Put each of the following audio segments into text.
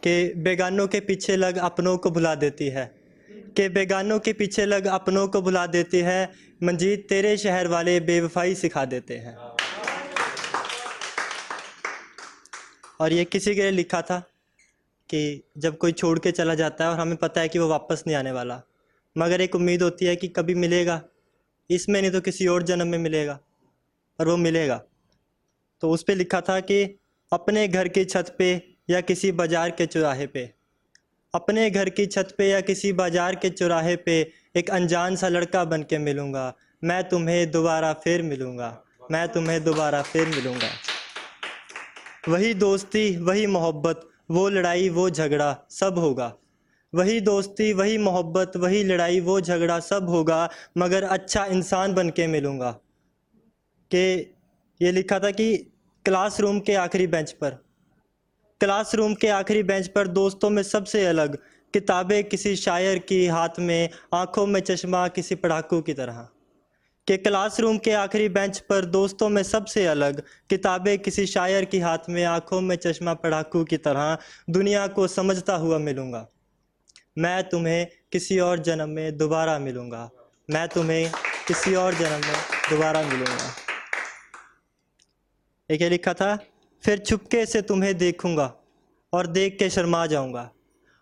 कि बेगानों के पीछे लग अपनों को भुला देती है, कि बेगानों के पीछे लग अपनों को भुला देती है। मंजीत तेरे शहर वाले बेवफाई सिखा देते हैं। और ये किसी के लिए लिखा था कि जब कोई छोड़ के चला जाता है और हमें पता है कि वो वापस नहीं आने वाला, मगर एक उम्मीद होती है कि कभी मिलेगा, इसमें नहीं तो किसी और जन्म में मिलेगा, और वो मिलेगा। तो उस पे लिखा था कि अपने घर की छत पे या किसी बाजार के चौराहे पे, अपने घर की छत पे या किसी बाजार के चौराहे पे एक अनजान सा लड़का बन के मिलूँगा, मैं तुम्हें दोबारा फिर मिलूँगा, मैं तुम्हें दोबारा फिर मिलूँगा। वही दोस्ती वही मोहब्बत, वो लड़ाई वो झगड़ा सब होगा। वही दोस्ती वही मोहब्बत वही लड़ाई वो झगड़ा सब होगा, मगर अच्छा इंसान बन के मिलूँगा। कि ये लिखा था कि क्लासरूम के आखिरी बेंच पर, क्लासरूम के आखिरी बेंच पर दोस्तों में सबसे अलग, किताबें किसी शायर की हाथ में, आंखों में चश्मा किसी पढ़ाकू की तरह। कि क्लासरूम के आखिरी बेंच पर दोस्तों में सबसे अलग, किताबें किसी शायर की हाथ में, आंखों में चश्मा पढ़ाकू की तरह, दुनिया को समझता हुआ मिलूँगा, मैं तुम्हें किसी और जन्म में दोबारा मिलूँगा, मैं तुम्हें किसी और जन्म में दोबारा मिलूँगा। एक ये लिखा था, फिर चुपके से तुम्हें देखूंगा और देख के शर्मा जाऊंगा,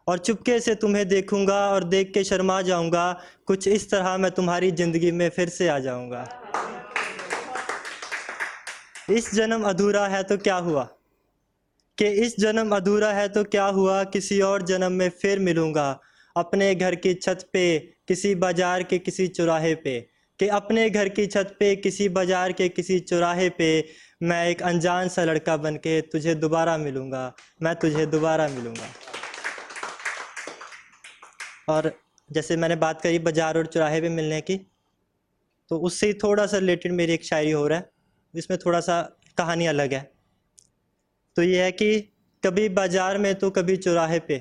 और चुपके से तुम्हें देखूंगा और देख के शर्मा जाऊंगा, कुछ इस तरह मैं तुम्हारी ज़िंदगी में फिर से आ जाऊंगा। इस जन्म अधूरा है तो क्या हुआ, कि इस जन्म अधूरा है तो क्या हुआ, किसी और जन्म में फिर मिलूंगा, अपने घर की छत पे किसी बाजार के किसी चौराहे पे, कि अपने घर की छत पे किसी बाजार के किसी चौराहे पे मैं एक अनजान सा लड़का बन के तुझे दोबारा मिलूंगा, मैं तुझे दोबारा मिलूंगा। और जैसे मैंने बात करी बाजार और चौराहे पे मिलने की, तो उससे ही थोड़ा सा रिलेटेड मेरी एक शायरी हो रहा है, जिसमें थोड़ा सा कहानी अलग है। तो ये है कि कभी बाजार में तो कभी चौराहे पे,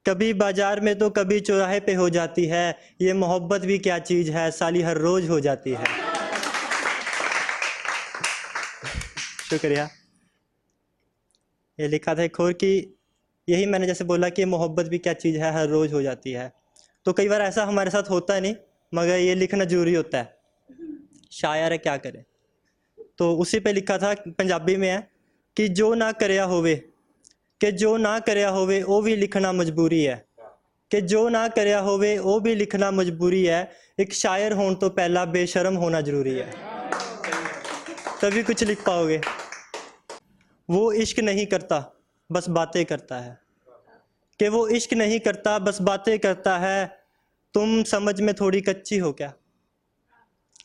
कभी बाजार में तो कभी चौराहे पे हो जाती है, ये मोहब्बत भी क्या चीज़ है, साली हर रोज़ हो जाती है। शुक्रिया। ये लिखा था एक और कि यही मैंने जैसे बोला कि मोहब्बत भी क्या चीज़ है, हर रोज़ हो जाती है। तो कई बार ऐसा हमारे साथ होता नहीं, मगर ये लिखना जरूरी होता है, शायर है क्या करें। तो उसी पे लिखा था, पंजाबी में है कि जो ना करया होवे, कि जो ना करया होवे वो भी लिखना मजबूरी है, कि जो ना करया होवे वो भी लिखना मजबूरी है, एक शायर होने तो पहला बेशर्म होना जरूरी है, तभी कुछ लिख पाओगे। वो इश्क नहीं करता बस बातें करता है, कि वो इश्क नहीं करता बस बातें करता है, तुम समझ में थोड़ी कच्ची हो क्या।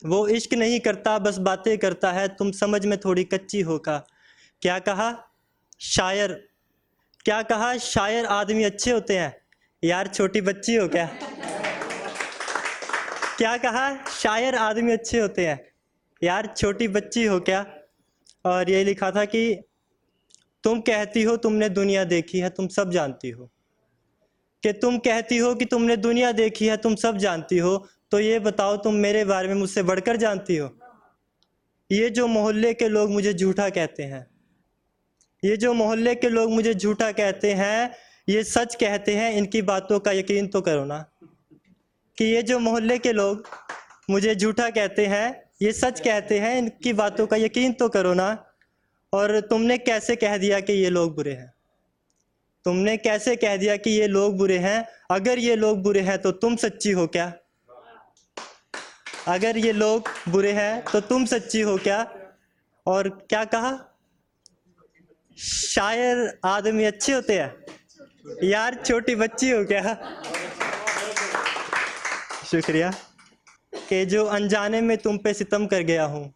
वो इश्क नहीं करता बस बातें करता है, तुम समझ में थोड़ी कच्ची हो क्या कहा शायर, क्या कहा शायर आदमी अच्छे होते हैं, यार छोटी बच्ची हो क्या कहा शायर आदमी अच्छे होते हैं, यार छोटी बच्ची हो क्या। और ये लिखा था कि तुम कहती हो तुमने दुनिया देखी है, तुम सब जानती हो, कि तुम कहती हो कि तुमने दुनिया देखी है, तुम सब जानती हो, तो ये बताओ तुम मेरे बारे में मुझसे बढ़कर जानती हो। ये जो मोहल्ले के लोग मुझे झूठा कहते हैं, ये जो मोहल्ले के लोग मुझे झूठा कहते हैं, ये सच कहते हैं, इनकी बातों का यकीन तो करो ना। कि ये जो मोहल्ले के लोग मुझे झूठा कहते हैं, ये सच कहते हैं, इनकी बातों का यकीन तो करो ना। और तुमने कैसे कह दिया कि ये लोग बुरे हैं, तुमने कैसे कह दिया कि ये लोग बुरे हैं, अगर ये लोग बुरे हैं तो तुम सच्ची हो क्या, अगर ये लोग बुरे हैं तो तुम सच्ची हो क्या। और क्या कहा शायर आदमी अच्छे होते हैं, यार छोटी बच्ची हो क्या। शुक्रिया। कि जो अनजाने में तुम पे सितम कर गया हूँ,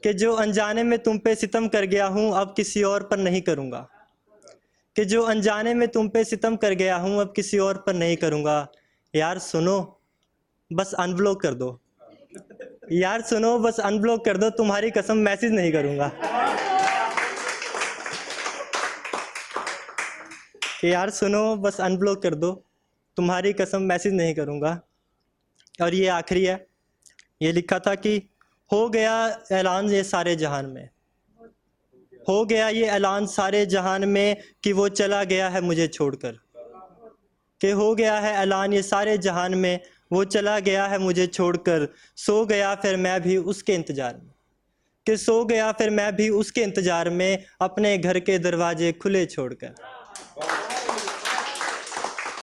कि जो अनजाने में तुम पे सितम कर गया हूँ, अब किसी और पर नहीं करूँगा, कि जो अनजाने में तुम पे सितम कर गया हूँ, अब किसी और पर नहीं करूँगा। यार सुनो बस अनब्लॉक कर दो, यार सुनो बस अनब्लॉक कर दो, तुम्हारी कसम मैसेज नहीं करूँगा। कि यार सुनो बस अनब्लॉक कर दो, तुम्हारी कसम मैसेज नहीं करूँगा। और ये आखिरी है, ये लिखा था कि हो गया ऐलान ये सारे जहान में, हो गया ये ऐलान सारे जहान में कि वो चला गया है मुझे छोड़कर, कि हो गया है ऐलान ये सारे जहान में वो चला गया है मुझे छोड़कर। सो गया फिर मैं भी उसके इंतजार में, कि सो गया फिर मैं भी उसके इंतजार में, अपने घर के दरवाजे खुले छोड़कर।